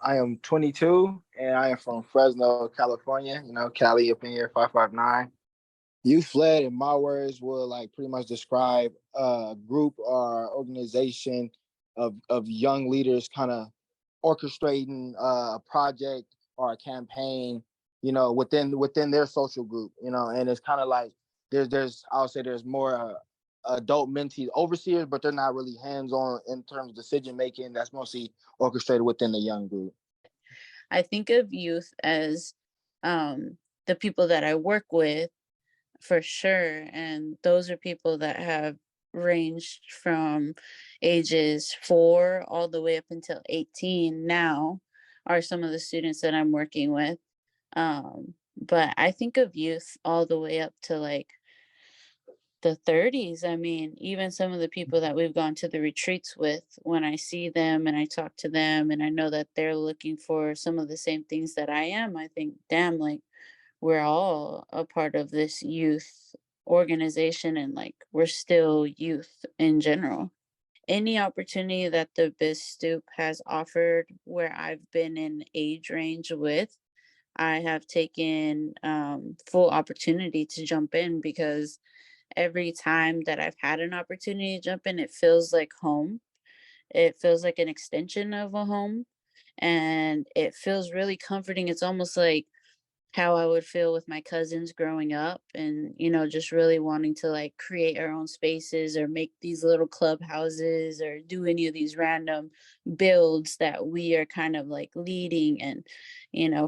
I am 22 and I am from Fresno, California. Cali up in here, 559. Youth led, in my words, will like pretty much describe a group or organization of young leaders kind of orchestrating a project or a campaign, within their social group, and it's kind of like I'll say there's more adult mentees, overseers, but they're not really hands-on in terms of decision making. That's mostly orchestrated within the young group. I think of youth as the people that I work with for sure. And those are people that have ranged from ages 4 all the way up until 18 now are some of the students that I'm working with. But I think of youth all the way up to like the 30s. I mean, even some of the people that we've gone to the retreats with, when I see them and I talk to them and I know that they're looking for some of the same things that I am, I think, damn, like we're all a part of this youth organization and like we're still youth in general. Any opportunity that the Biz Stoop has offered where I've been in age range with, I have taken full opportunity to jump in because every time that I've had an opportunity to jump in, it feels like home. It feels like an extension of a home and it feels really comforting. It's almost like how I would feel with my cousins growing up and, just really wanting to like create our own spaces or make these little clubhouses or do any of these random builds that we are kind of like leading and,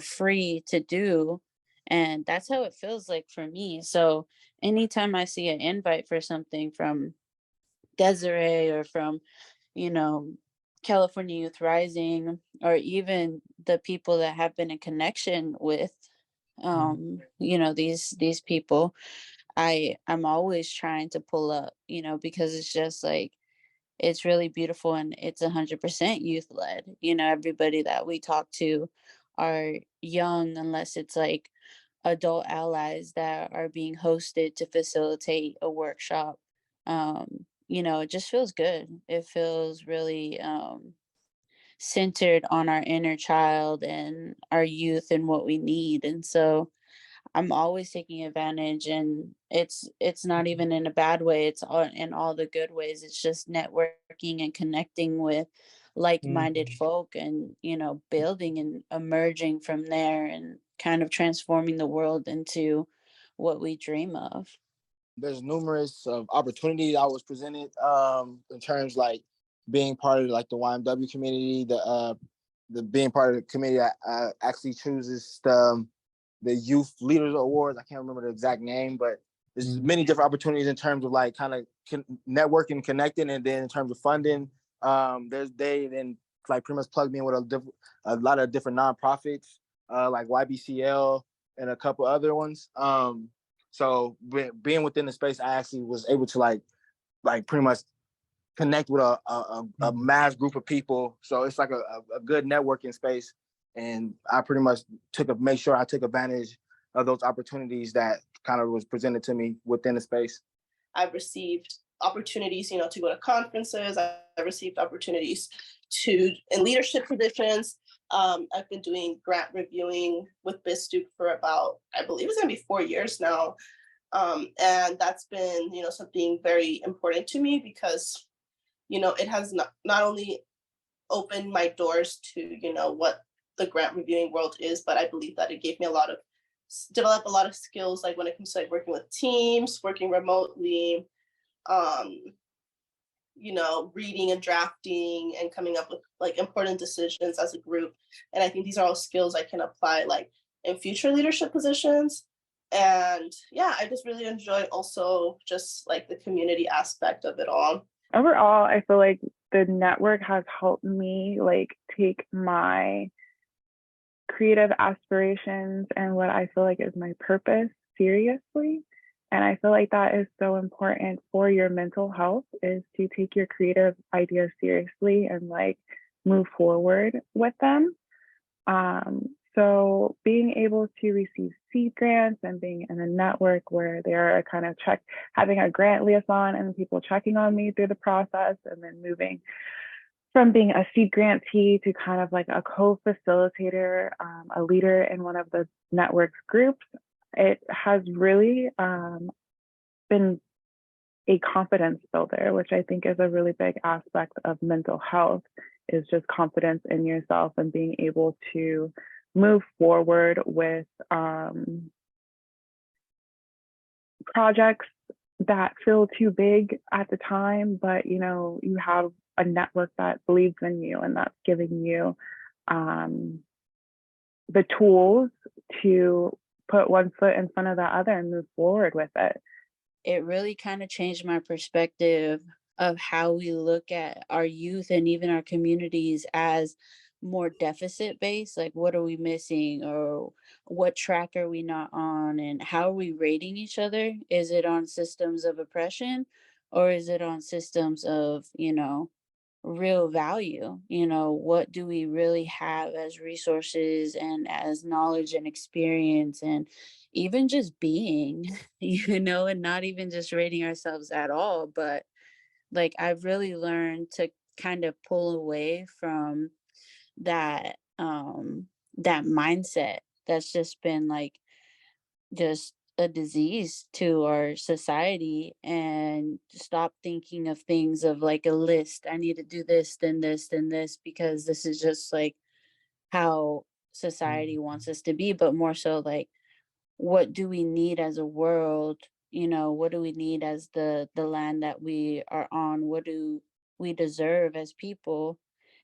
free to do. And that's how it feels like for me. So anytime I see an invite for something from Desiree or from, you know, California Youth Rising, or even the people that have been in connection with these people, I'm always trying to pull up, because it's just like it's really beautiful and it's 100% youth led. Everybody that we talk to are young unless it's like adult allies that are being hosted to facilitate a workshop. It just feels good. It feels really centered on our inner child and our youth and what we need. And so I'm always taking advantage, and it's not even in a bad way. It's all in all the good ways. It's just networking and connecting with like-minded folk and, building and emerging from there and kind of transforming the world into what we dream of. There's numerous opportunities I was presented in terms like being part of like the YMW community, the being part of the committee that actually chooses the Youth Leaders Awards. I can't remember the exact name, but there's many different opportunities in terms of like kind of networking, connecting, and then in terms of funding, they then like pretty much plugged me in with a lot of different nonprofits like YBCL and a couple other ones. So being within the space, I actually was able to like pretty much connect with a mass group of people. So it's like a good networking space. And I pretty much made sure I took advantage of those opportunities that kind of was presented to me within the space. I've received opportunities, to go to conferences. I've received opportunities in leadership positions. I've been doing grant reviewing with BizStoop for about, I believe it's going to be 4 years now. And that's been, something very important to me because, it has not only opened my doors to, what the grant reviewing world is, but I believe that it gave me develop a lot of skills, like when it comes to like working with teams, working remotely, reading and drafting and coming up with like important decisions as a group. And I think these are all skills I can apply like in future leadership positions. And yeah, I just really enjoy also just like the community aspect of it all. Overall, I feel like the network has helped me like take my creative aspirations and what I feel like is my purpose seriously. And I feel like that is so important for your mental health, is to take your creative ideas seriously and like move forward with them. So being able to receive seed grants and being in a network where they're kind of having a grant liaison and people checking on me through the process and then moving from being a seed grantee to kind of like a co-facilitator, a leader in one of the network's groups, it has really been a confidence builder, which I think is a really big aspect of mental health, is just confidence in yourself and being able to move forward with projects that feel too big at the time, but you have a network that believes in you and that's giving you the tools to put one foot in front of the other and move forward with it. It really kind of changed my perspective of how we look at our youth and even our communities as more deficit based. Like, what are we missing, or what track are we not on, and how are we rating each other? Is it on systems of oppression, or is it on systems of, real value? What do we really have as resources and as knowledge and experience, and even just being, and not even just rating ourselves at all. But like, I've really learned to kind of pull away from that mindset that's just been like just a disease to our society, and stop thinking of things of like a list. I need to do this, then this, then this, because this is just like how society wants us to be, but more so like, what do we need as a world? What do we need as the land that we are on? What do we deserve as people?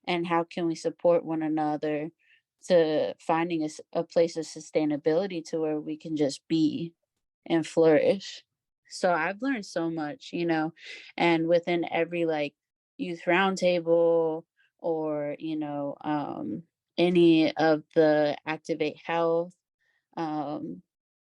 And how can we support one another to finding a place of sustainability to where we can just be and flourish? So I've learned so much, and within every like youth roundtable, or any of the Activate Health, um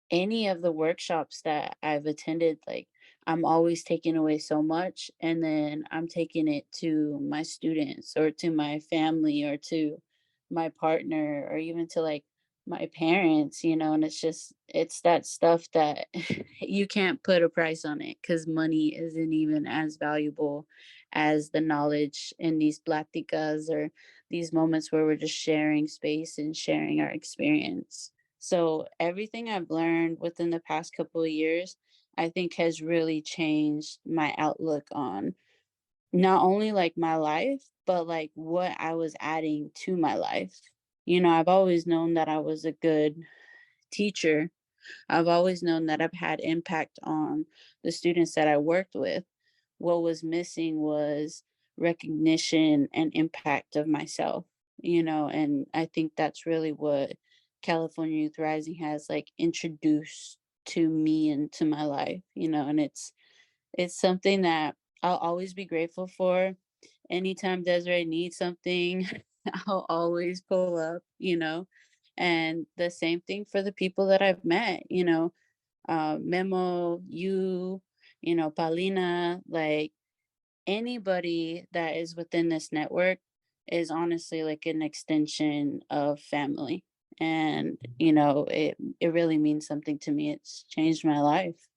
any of the workshops that I've attended, like, I'm always taking away so much, and then I'm taking it to my students or to my family or to my partner or even to like my parents, and it's that stuff that you can't put a price on it, because money isn't even as valuable as the knowledge in these platicas, or these moments where we're just sharing space and sharing our experience. So everything I've learned within the past couple of years, I think has really changed my outlook on not only like my life, but like what I was adding to my life. I've always known that I was a good teacher. I've always known that I've had impact on the students that I worked with. What was missing was recognition and impact of myself, and I think that's really what California Youth Rising has like introduced to me and to my life, and it's something that I'll always be grateful for. Anytime Desiree needs something, I'll always pull up, and the same thing for the people that I've met, Memo, Paulina, like anybody that is within this network is honestly like an extension of family. And, it really means something to me. It's changed my life.